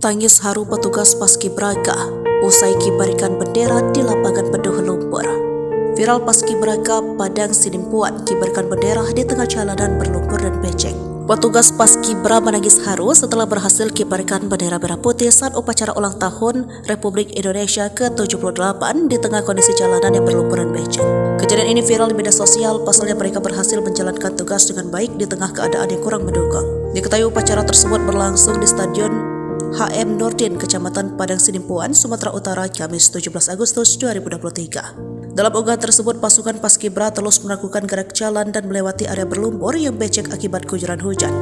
Tangis haru petugas Paskibraka usai kibarkan bendera di lapangan penuh lumpur. Viral Paskibraka Padang Sidimpuan kibarkan bendera di tengah jalanan berlumpur dan becek. Petugas Paskibra menangis haru setelah berhasil kibarkan bendera merah putih saat upacara ulang tahun Republik Indonesia ke-78 di tengah kondisi jalanan yang berlumpur dan becek. Kejadian ini viral di media sosial, pasalnya mereka berhasil menjalankan tugas dengan baik di tengah keadaan yang kurang mendukung. Diketahui upacara tersebut berlangsung di Stadion HM Nurdin, Kecamatan Padang Sidimpuan, Sumatera Utara, Kamis 17 Agustus 2023. Dalam unggahan tersebut, pasukan Paskibra terus melakukan gerak jalan dan melewati area berlumpur yang becek akibat guyuran hujan.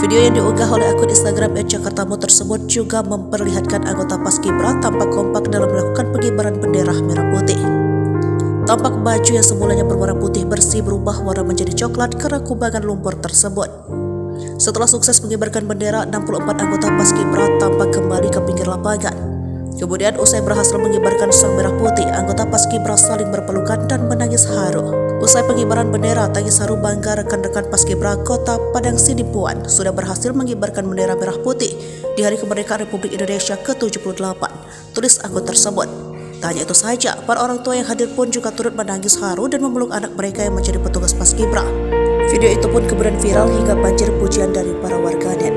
Video yang diunggah oleh akun Instagram @jakartamu tersebut juga memperlihatkan anggota Paskibra tampak kompak dalam melakukan pengibaran bendera merah putih. Tampak baju yang semulanya berwarna putih bersih berubah warna menjadi coklat karena kubangan lumpur tersebut. Setelah sukses mengibarkan bendera, 64 anggota Paskibra tampak kembali ke pinggir lapangan. Kemudian usai berhasil mengibarkan sang merah putih, anggota Paskibra saling berpelukan dan menangis haru. Usai pengibaran bendera, tangis haru bangga rekan-rekan Paskibra Kota Padang Sidimpuan sudah berhasil mengibarkan bendera merah putih di Hari Kemerdekaan Republik Indonesia ke-78, tulis akun tersebut. Tak hanya itu saja, para orang tua yang hadir pun juga turut menangis haru dan memeluk anak mereka yang menjadi petugas Paskibra. Video itu pun kemudian viral hingga banjir pujian dari para warganet.